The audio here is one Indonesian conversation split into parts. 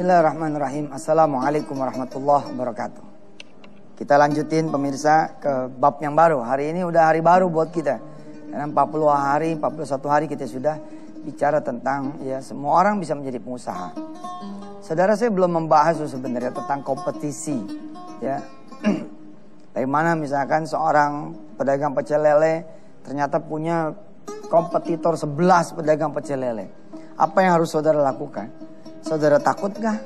Bismillahirrahmanirrahim. Assalamualaikum warahmatullahi wabarakatuh. Kita lanjutin pemirsa ke bab yang baru. Hari ini udah hari baru buat kita. Karena 40 hari, 41 hari kita sudah bicara tentang ya semua orang bisa menjadi pengusaha. Saudara, saya belum membahas sebenarnya tentang kompetisi. Ya, bagaimana misalkan seorang pedagang pecel lele ternyata punya kompetitor 11 pedagang pecel lele. Apa yang harus saudara lakukan? Saudara takutkah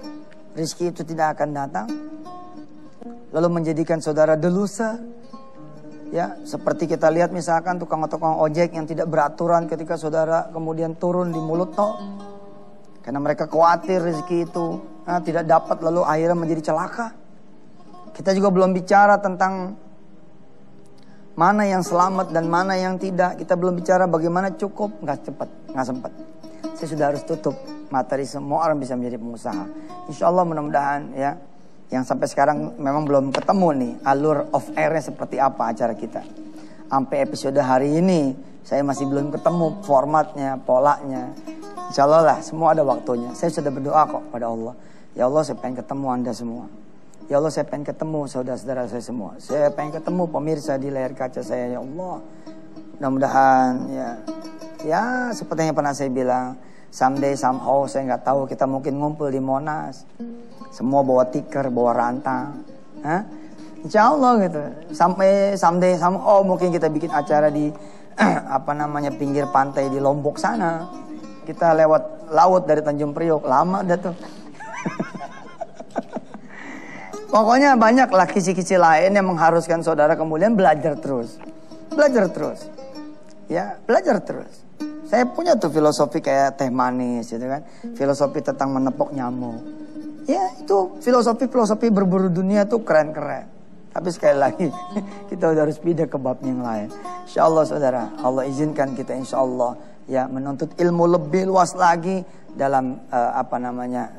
rezeki itu tidak akan datang? Lalu menjadikan saudara delusa? Ya, seperti kita lihat misalkan tukang-tukang ojek yang tidak beraturan ketika saudara kemudian turun di mulut tol. Karena mereka khawatir rezeki itu tidak dapat lalu akhirnya menjadi celaka. Kita juga belum bicara tentang mana yang selamat dan mana yang tidak. Kita belum bicara bagaimana cukup, nggak sempat. Saya sudah harus tutup materi semua orang bisa menjadi pengusaha. Insya Allah mudah-mudahan ya, yang sampai sekarang memang belum ketemu nih alur off airnya seperti apa acara kita. Sampai episode hari ini saya masih belum ketemu formatnya, polanya. Insya Allah lah semua ada waktunya. Saya sudah berdoa kok pada Allah. Ya Allah, saya pengen ketemu Anda semua. Ya Allah, saya pengen ketemu saudara-saudara saya semua. Saya pengen ketemu pemirsa di layar kaca saya. Ya Allah, mudah-mudahan ya seperti yang pernah saya bilang, someday somehow, saya nggak tahu, kita mungkin ngumpul di Monas, semua bawa tikar, bawa rantang, Insya Allah gitu. Sampai someday somehow mungkin kita bikin acara di pinggir pantai di Lombok sana. Kita lewat laut dari Tanjung Priok, lama dah tuh. Pokoknya banyaklah kisi-kisi lain yang mengharuskan saudara kemudian belajar terus. Ya, belajar terus. Saya punya tuh filosofi kayak teh manis gitu kan. Filosofi tentang menepok nyamuk. Ya, itu filosofi berburu dunia tuh keren-keren. Tapi sekali lagi kita udah harus pindah ke bab yang lain. Insya Allah saudara, Allah izinkan kita insya Allah ya menuntut ilmu lebih luas lagi dalam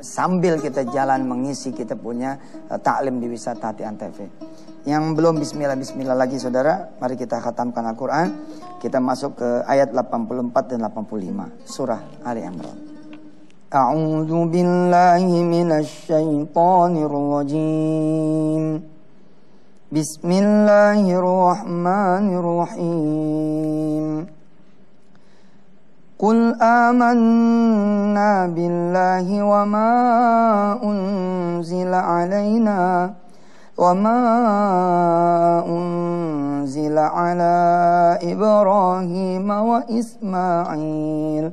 sambil kita jalan mengisi kita punya taklim di Wisata Hati Antv. Yang belum bismillah lagi saudara, mari kita khatamkan Al-Quran. Kita masuk ke ayat 84 dan 85 surah Ali Imran. A'udzu billahi minasy syaithanir rajim. Bismillahirrahmanirrahim. Qul amanna billahi wa ma unzila alaina وما أنزل على إبراهيم وإسماعيل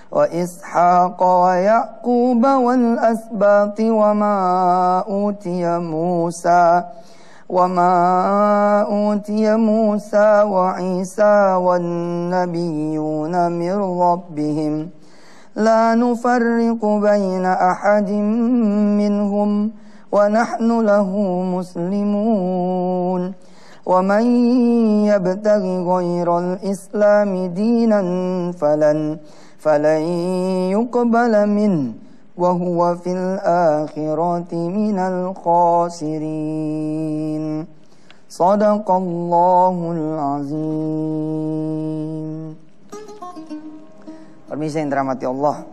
وإسحاق ويعقوب والأسباط وما أوتي موسى وعيسى والنبيون من ربهم لا نفرق بين أحد منهم ونحن له مسلمون ومن يبتغ غير الإسلام دينا فلن يقبل منه وهو في الآخرة من الخاسرين صدق الله العظيم. Permisi yang dirahmati Allah.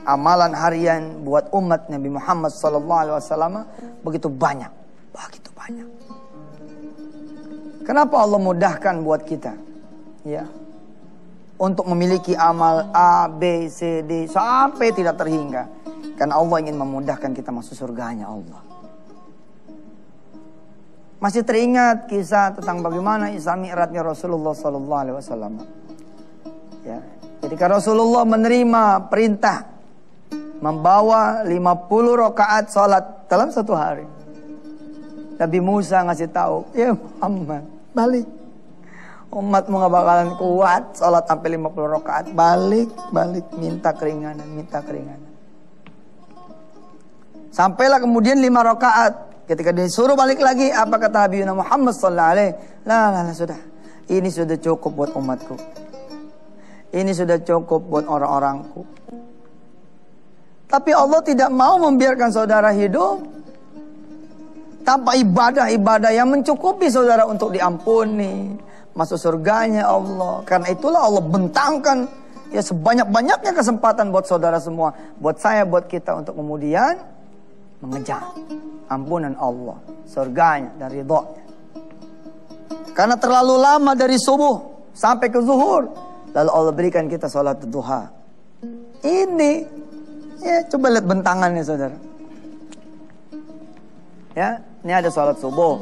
Amalan harian buat umat Nabi Muhammad SAW begitu banyak. Kenapa Allah mudahkan buat kita? Ya, untuk memiliki amal A, B, C, D sampai tidak terhingga. Karena Allah ingin memudahkan kita masuk surganya Allah. Masih teringat kisah tentang bagaimana Isra Mi'rajnya Rasulullah SAW? Ya, ketika Rasulullah menerima perintah membawa 50 rakaat sholat dalam satu hari. Nabi Musa ngasih tahu, ya Muhammad, balik. Umatmu gak bakalan kuat sholat sampai 50 rakaat. Balik, minta keringanan. Sampailah kemudian 5 rakaat. Ketika disuruh balik lagi, apa kata Nabi Muhammad SAW? Lah, sudah. Ini sudah cukup buat umatku. Ini sudah cukup buat orang-orangku. Tapi Allah tidak mau membiarkan saudara hidup tanpa ibadah-ibadah yang mencukupi saudara untuk diampuni, masuk surganya Allah. Karena itulah Allah bentangkan Ya sebanyak-banyaknya kesempatan buat saudara semua, buat saya, buat kita untuk kemudian mengejar ampunan Allah, surganya dan ridhonya. Karena terlalu lama dari subuh sampai ke zuhur, lalu Allah berikan kita sholat duha. Ini, ya coba lihat bentangannya saudara. Ya, ini ada sholat subuh.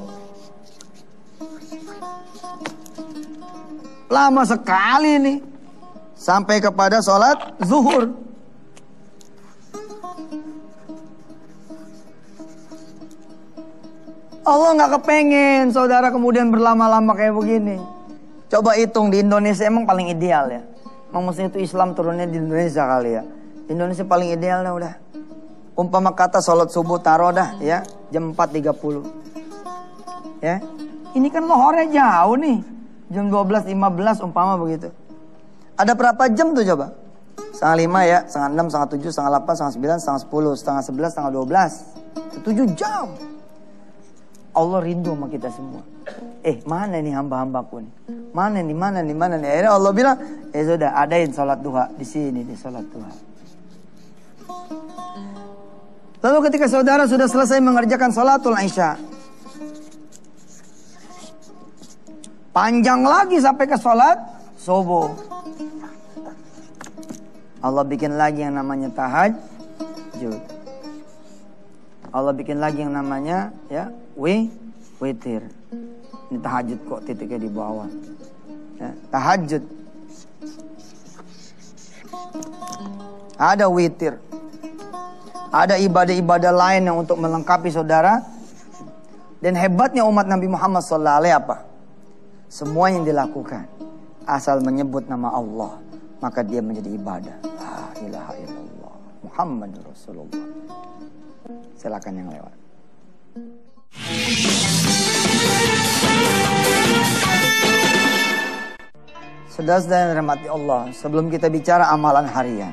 Lama sekali nih. Sampai kepada sholat zuhur. Allah nggak kepengen saudara kemudian berlama-lama kayak begini. Coba hitung di Indonesia emang paling ideal ya. Emang mesti itu Islam turunnya di Indonesia kali ya. Indonesia paling ideal dah udah. Umpama kata sholat subuh taruh dah ya jam 4.30. Ya. Ini kan lohornya jauh nih. Jam 12.15 umpama begitu. Ada berapa jam tuh coba? Setengah 5 ya, setengah 6, setengah 7, setengah 8, setengah 9, setengah 10, setengah 11, setengah 12. 7 jam. Allah rindu sama kita semua. Mana nih hamba-hambaku nih? Mana nih? Akhirnya Allah bilang, sudah adain sholat duha di sini, di sholat duha. Lalu ketika saudara sudah selesai mengerjakan sholatul isya, panjang lagi sampai ke sholat subuh. Allah bikin lagi yang namanya tahajud. Allah bikin lagi yang namanya ya witir. Ini tahajud kok titiknya di bawah. Ya, tahajud. Ada witir. Ada ibadah-ibadah lain yang untuk melengkapi saudara. Dan hebatnya umat Nabi Muhammad SAW apa? Semua yang dilakukan asal menyebut nama Allah, maka dia menjadi ibadah. La ilaha illallah Muhammadur Rasulullah. Silakan yang lewat. Saudara-saudara yang dirahmati Allah, sebelum kita bicara amalan harian,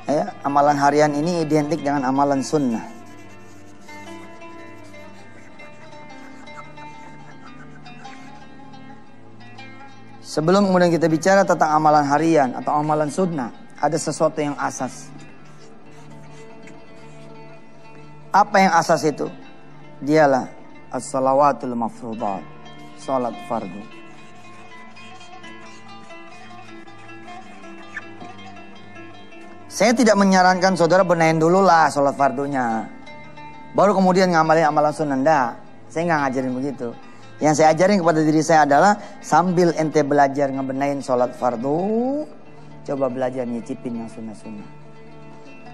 ya, amalan harian ini identik dengan amalan sunnah. Sebelum kemudian kita bicara tentang amalan harian atau amalan sunnah, ada sesuatu yang asas. Apa yang asas itu? Dialah as-salawatul mafruḍat, salat fardu. Saya tidak menyarankan saudara benahin dulu lah salat fardunya, baru kemudian ngamalin amalan sunnah. Enggak, saya nggak ngajarin begitu. Yang saya ajarin kepada diri saya adalah sambil ente belajar ngebenahin sholat fardu, coba belajar nyicipin yang sunnah-sunnah.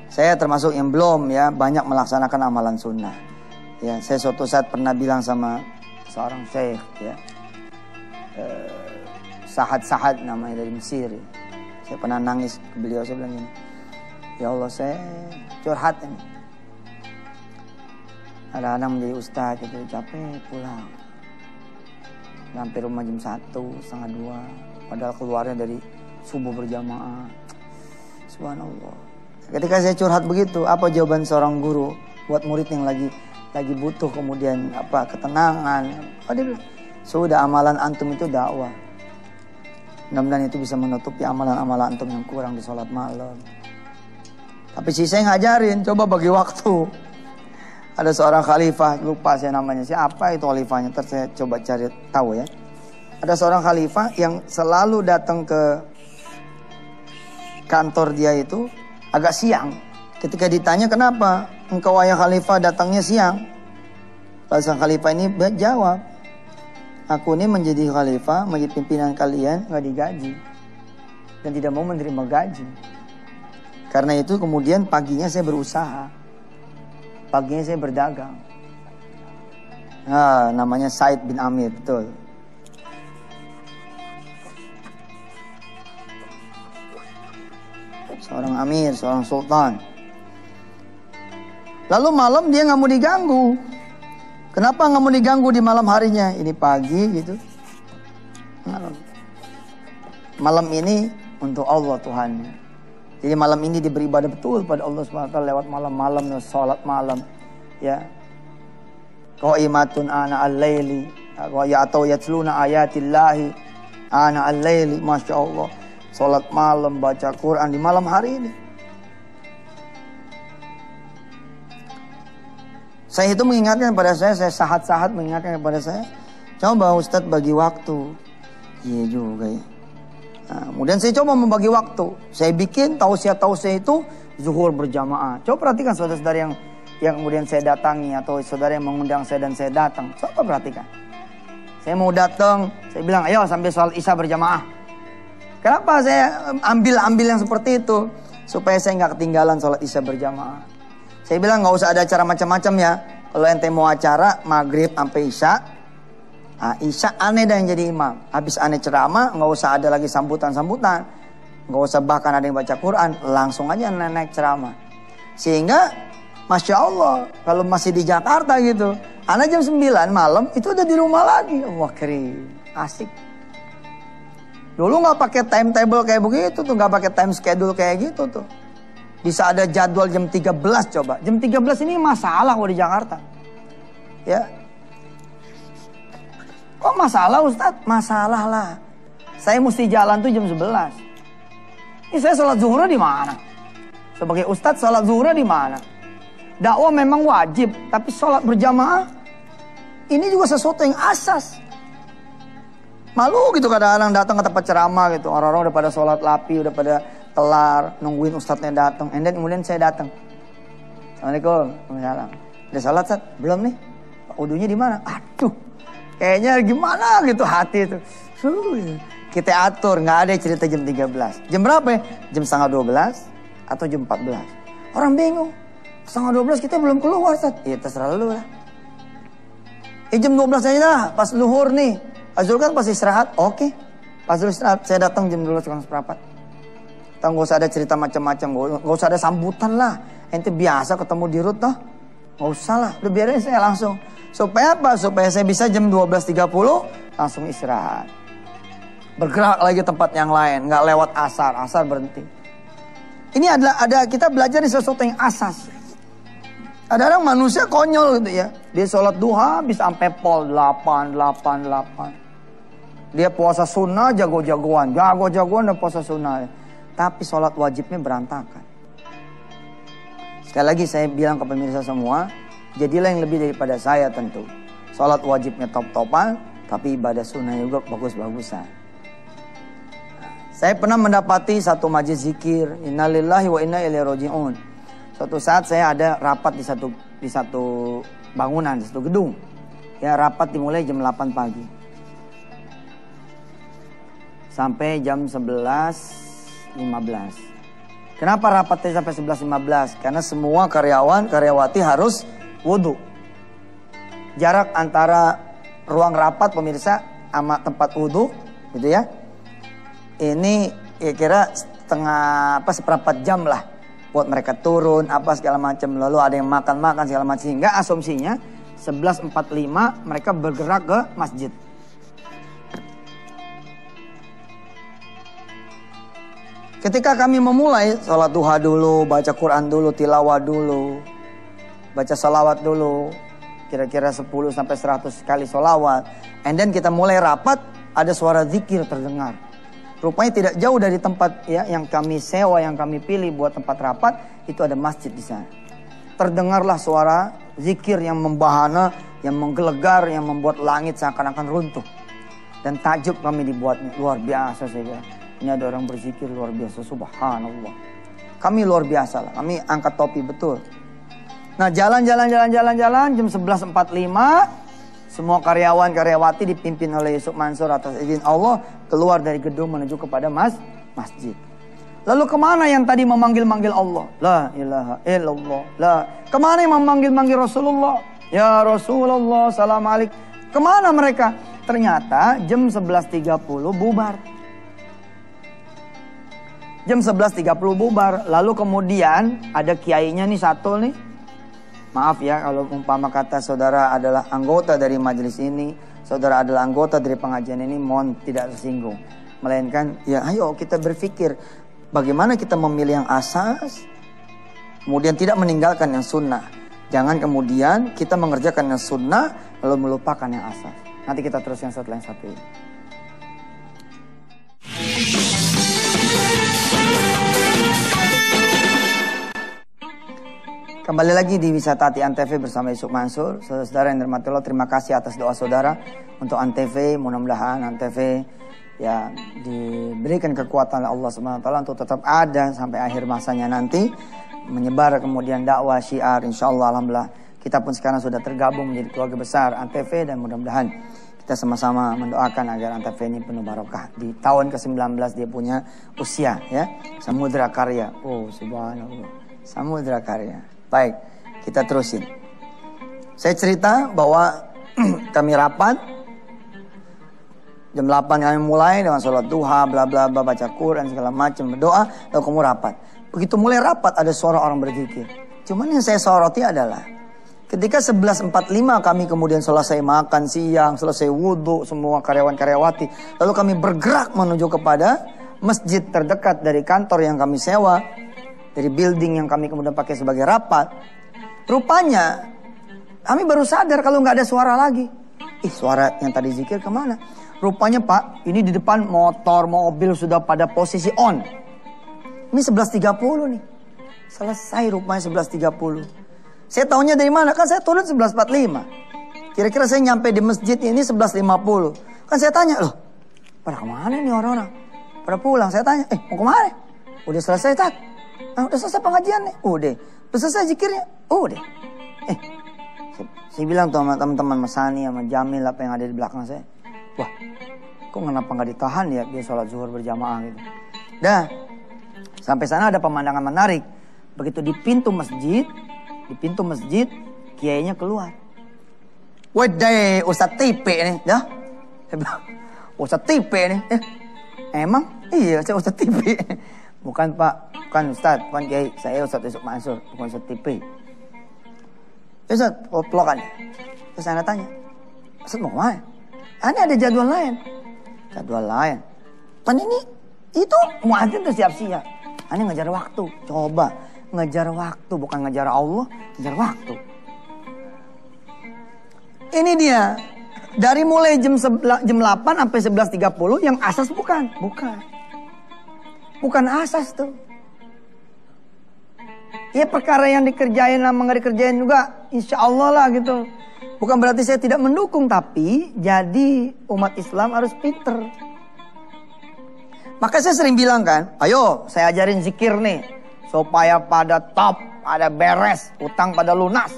Saya termasuk yang belum ya banyak melaksanakan amalan sunnah. Ya, saya suatu saat pernah bilang sama seorang syekh ya, Sahad namanya dari Mesir. Ya. Saya pernah nangis ke beliau, saya bilang gini, ya Allah saya curhat ini. Ada anak menjadi ustadz itu capek pulang. Sampai rumah jam 1, setengah 2. Padahal keluarnya dari subuh berjamaah. Subhanallah. Ketika saya curhat begitu, apa jawaban seorang guru buat murid yang lagi butuh kemudian ketenangan? Dia bilang, sudah amalan antum itu dakwah. Mudah-mudahan itu bisa menutupi amalan-amalan antum yang kurang di sholat malam. Tapi saya ngajarin, coba bagi waktu. Ada seorang khalifah, lupa saya namanya, siapa itu khalifahnya, ntar saya coba cari tahu ya. Ada seorang khalifah yang selalu datang ke kantor dia itu agak siang. Ketika ditanya kenapa engkau wahai khalifah datangnya siang, lalu sang khalifah ini jawab, aku ini menjadi khalifah, menjadi pimpinan kalian nggak digaji dan tidak mau menerima gaji. Karena itu kemudian paginya saya berusaha. Paginya saya berdagang. Namanya Said bin Amir, betul. Seorang amir, seorang sultan. Lalu malam dia nggak mau diganggu. Kenapa nggak mau diganggu di malam harinya? Ini pagi gitu. Malam ini untuk Allah Tuhan. Jadi malam ini dia beribadah betul pada Allah SWT lewat malam-malam, sholat malam. Ya. Qaimatun ana al-laili. Atau yatluna ayatillahi ana al-laili. Masya Allah. sholat malam, baca Quran di malam hari ini. Saya itu mengingatkan kepada saya sahat-sahat mengingatkan kepada saya, coba Ustadz bagi waktu. Iya juga ya. Nah, kemudian saya coba membagi waktu. Saya bikin tausiah-tausiah itu zuhur berjamaah. Coba perhatikan saudara-saudara yang kemudian saya datangi atau saudara yang mengundang saya dan saya datang. Coba perhatikan. Saya mau datang, saya bilang ayo sambil sholat isya berjamaah. Kenapa saya ambil yang seperti itu? Supaya saya nggak ketinggalan sholat isya berjamaah. Saya bilang nggak usah ada acara macam-macam ya. Kalau ente mau acara maghrib sampai isya, isya aneh dah yang jadi imam. Habis aneh ceramah, nggak usah ada lagi sambutan-sambutan. Nggak usah bahkan ada yang baca Quran, langsung aja naik ceramah. Sehingga Masya Allah, kalau masih di Jakarta gitu, anak jam 9 malam itu udah di rumah lagi. Wah keren, asik. Dulu nggak pakai timetable kayak begitu tuh, nggak pakai time schedule kayak gitu tuh. Bisa ada jadwal jam 13 coba. Jam 13 ini masalah kalau di Jakarta. Ya. Kok masalah Ustadz? Masalah lah. Saya mesti jalan tuh jam 11. Ini saya sholat zuhur di mana? Sebagai Ustadz sholat zuhur di mana? Dakwah memang wajib, tapi sholat berjamaah ini juga sesuatu yang asas. Malu gitu kadang-kadang datang ke tempat ceramah gitu, orang-orang udah pada sholat lapi, udah pada kelar, nungguin ustadznya datang. And then kemudian saya datang. Assalamualaikum, waalaikumsalam. Udah sholat Ustadz? Belum nih. Wudunya di mana? Aduh, kayaknya gimana gitu hati itu. Kita atur, nggak ada cerita jam 13. Jam berapa ya? Jam setengah 12 atau jam 14. Orang bingung. Setengah 12 kita belum keluar Ustadz. Ya terserah lu lah. Jam 12 aja lah, pas luhur nih. Azul kan pas istirahat, oke. Pas Azul istirahat, saya datang jam 12:04. Gak usah ada cerita macam-macam, gak usah ada sambutan lah. Ente biasa ketemu di rut toh. Gak usah lah, udah biarin saya langsung. Supaya apa? Supaya saya bisa jam 12:30 langsung istirahat. Bergerak lagi tempat yang lain, gak lewat asar berhenti. Ini adalah kita belajar di sesuatu yang asas. Ada orang manusia konyol gitu ya. Dia sholat duha bisa sampai pol 8. Dia puasa sunnah jago-jagoan dan puasa sunnah. Tapi sholat wajibnya berantakan. Sekali lagi saya bilang ke pemirsa semua, jadilah yang lebih daripada saya tentu. Sholat wajibnya top-topan, tapi ibadah sunnah juga bagus-bagusan. Saya pernah mendapati satu majelis zikir, innalillahi wa inna ilaihi raji'un. Suatu saat saya ada rapat di satu bangunan, di satu gedung. Ya, rapat dimulai jam 8 pagi. Sampai jam 11:15. Kenapa rapatnya sampai 11:15? Karena semua karyawati harus wudhu. Jarak antara ruang rapat pemirsa sama tempat wudhu, gitu ya. Ini kira-kira seperempat jam lah. Buat mereka turun, apa segala macam. Lalu ada yang makan segala macam. Sehingga asumsinya 11:45 mereka bergerak ke masjid. Ketika kami memulai sholat duha dulu, baca Quran dulu, tilawah dulu, baca salawat dulu. Kira-kira 10 sampai 100 kali salawat. And then kita mulai rapat, ada suara zikir terdengar. Rupanya tidak jauh dari tempat ya yang kami sewa, yang kami pilih buat tempat rapat, itu ada masjid di sana. Terdengarlah suara zikir yang membahana, yang menggelegar, yang membuat langit seakan-akan runtuh. Dan takjub kami dibuatnya, luar biasa saya bilang. Ini ada orang berzikir luar biasa, subhanallah. Kami luar biasa lah, kami angkat topi betul. Nah jalan jam 11:45. Semua karyawan-karyawati dipimpin oleh Yusuf Mansur atas izin Allah keluar dari gedung menuju kepada masjid. Lalu kemana yang tadi memanggil-manggil Allah? La ilaha illallah. Kemana yang memanggil-manggil Rasulullah? Ya Rasulullah, salam alaikum. Kemana mereka? Ternyata jam 11:30 bubar. Jam 11:30 bubar. Lalu kemudian ada kiainya nih satu nih. Maaf ya kalau umpama kata saudara adalah anggota dari majelis ini, saudara adalah anggota dari pengajian ini, mohon tidak tersinggung. Melainkan ya ayo kita berpikir bagaimana kita memilih yang asas, kemudian tidak meninggalkan yang sunnah. Jangan kemudian kita mengerjakan yang sunnah lalu melupakan yang asas. Nanti kita terus yang setelah yang satu ini. Kembali lagi di Wisata Hati Antv bersama Yusuf Mansur. Saudara yang dirahmati Allah, terima kasih atas doa saudara untuk Antv. Mudah-mudahan Antv ya diberikan kekuatan Allah SWT untuk tetap ada sampai akhir masanya nanti, menyebar kemudian dakwah syiar. Insyaallah, alhamdulillah kita pun sekarang sudah tergabung menjadi keluarga besar Antv, dan mudah-mudahan kita sama-sama mendoakan agar Antv ini penuh barokah. Di tahun ke-19 dia punya usia ya, Samudra Karya. Oh subhanallah, Samudra Karya. Baik, kita terusin. Saya cerita bahwa kami rapat jam 8 kami mulai dengan sholat duha, bla bla bla, baca Quran segala macam, berdoa, lalu kamu rapat. Begitu mulai rapat ada suara orang berzikir. Cuman yang saya soroti adalah ketika 11.45 kami kemudian selesai makan siang, selesai wudhu semua karyawan-karyawati, lalu kami bergerak menuju kepada masjid terdekat dari kantor yang kami sewa, dari building yang kami kemudian pakai sebagai rapat. Rupanya kami baru sadar kalau nggak ada suara lagi. Suara yang tadi zikir kemana? Rupanya Pak, ini di depan motor, mobil sudah pada posisi on. Ini 11.30 nih. Selesai rupanya 11.30. Saya tahunya dari mana? Kan saya turun 11.45. Kira-kira saya nyampe di masjid ini 11.50. Kan saya tanya, loh pada kemana nih orang-orang? Pada pulang. Saya tanya, mau kemana? Udah selesai tak? Udah selesai pengajian nih? Udah. Udah selesai zikirnya? Udah. Saya bilang tuh sama teman-teman Mas Sani, sama Jamil apa yang ada di belakang saya. Wah, kok kenapa nggak ditahan ya dia sholat zuhur berjamaah gitu. Dah, sampai sana ada pemandangan menarik. Begitu di pintu masjid, kiainya keluar. Wedai, Ustadz Tipe nih, dah. Ustadz Tipe nih, emang? Iya, saya Ustadz Tipe. Bukan Pak, bukan Ustadz, bukan Kiai. Saya Ustadz Yusuf Mansur, bukan Ustadz Tipe. Ustadz, pelokan. Terus saya tanya, Ustadz mau kemana? Ini ada jadwal lain. Jadwal lain? Pan ini, itu muadzin tuh siap-siap. Ini ngejar waktu. Coba, ngejar waktu. Bukan ngejar Allah, ngejar waktu. Ini dia. Dari mulai jam 8 sampai 11.30 yang asas bukan. Bukan asas tuh. Ya perkara yang dikerjain sama nggak dikerjain juga, insya Allah lah gitu. Bukan berarti saya tidak mendukung, tapi jadi umat Islam harus pinter. Maka saya sering bilang kan, ayo saya ajarin zikir nih, supaya pada top, pada beres, utang pada lunas.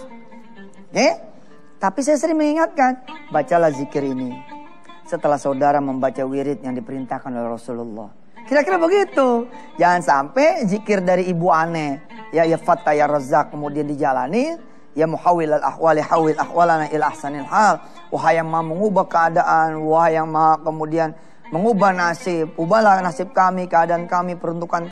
Tapi saya sering mengingatkan, bacalah zikir ini setelah saudara membaca wirid yang diperintahkan oleh Rasulullah. Kira-kira begitu. Jangan sampai zikir dari ibu aneh, ya Fattah ya Razzaq, kemudian dijalani, ya muhawwil al-ahwali hawil ahwalana ila ahsanil hal. Wahai yang maha mengubah keadaan, wahai yang maha kemudian mengubah nasib, ubahlah nasib kami, keadaan kami, peruntungan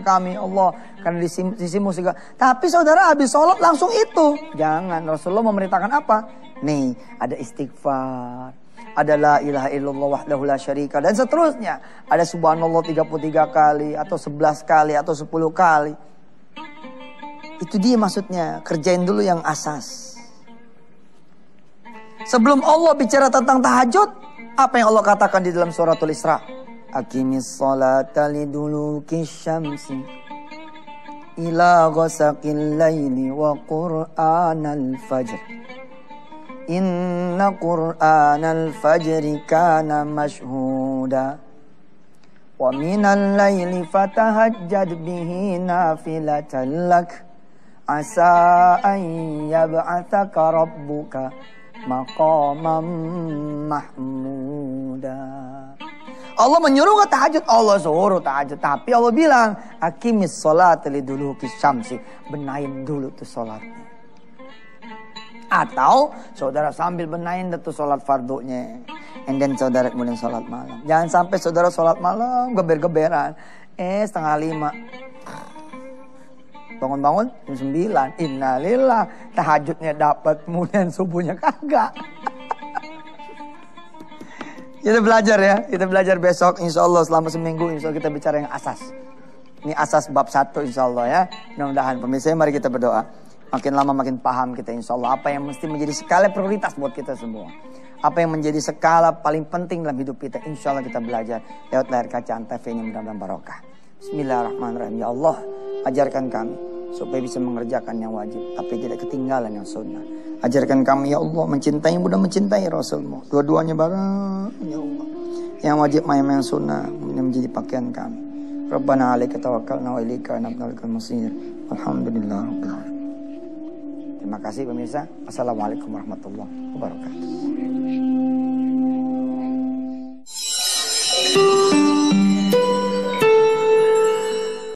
kami, Allah, karena di sisimu segala. Tapi saudara habis sholat langsung itu. Jangan. Rasulullah memerintahkan apa? Nih, ada istighfar, ada la ilaha illallah wahdahu la syarika, dan seterusnya. Ada subhanallah 33 kali, atau 11 kali, atau 10 kali. Itu dia maksudnya. Kerjain dulu yang asas. Sebelum Allah bicara tentang tahajud, apa yang Allah katakan di dalam suratul Isra? Aqimis sholata liduluki syamsi ila ghasaqil laili wa qur'anal fajr. Inna qur'anal fajri kana mashhuda. Wa minal laili fatahajjad bihi nafilatan lak. Asa an yab'athaka rabbuka maqamam mahmuda. Allah menyuruh ke tahajud, Allah suruh tahajud. Tapi Allah bilang, aqimis sholat liduluki syamsi. Benahin dulu tuh sholatnya. Atau saudara sambil benahin tuh sholat fardunya, and then saudara kemudian sholat malam. Jangan sampai saudara sholat malam geber-geberan. 4:30 bangun-bangun jam 9. Innalillah, tahajudnya dapat, kemudian subuhnya kagak. Kita belajar ya, kita belajar besok insya Allah selama seminggu. Insya Allah kita bicara yang asas. Ini asas bab 1 insya Allah ya. Mudah-mudahan pemirsa, mari kita berdoa. Makin lama makin paham kita insya Allah apa yang mesti menjadi skala prioritas buat kita semua. Apa yang menjadi skala paling penting dalam hidup kita. Insya Allah kita belajar lewat layar kaca Antv ini, mudah-mudahan barokah. Bismillahirrahmanirrahim. Ya Allah, ajarkan kami supaya bisa mengerjakan yang wajib, tapi tidak ketinggalan yang sunnah. Ajarkan kami ya Allah mencintai dan mencintai Rasulmu. Dua-duanya bareng ya Allah. Yang wajib yang sunnah menjadi pakaian kami. Rabbana alaika tawakkalna wa ilaika anabnal masir. Alhamdulillah. Terima kasih pemirsa. Assalamualaikum warahmatullahi wabarakatuh.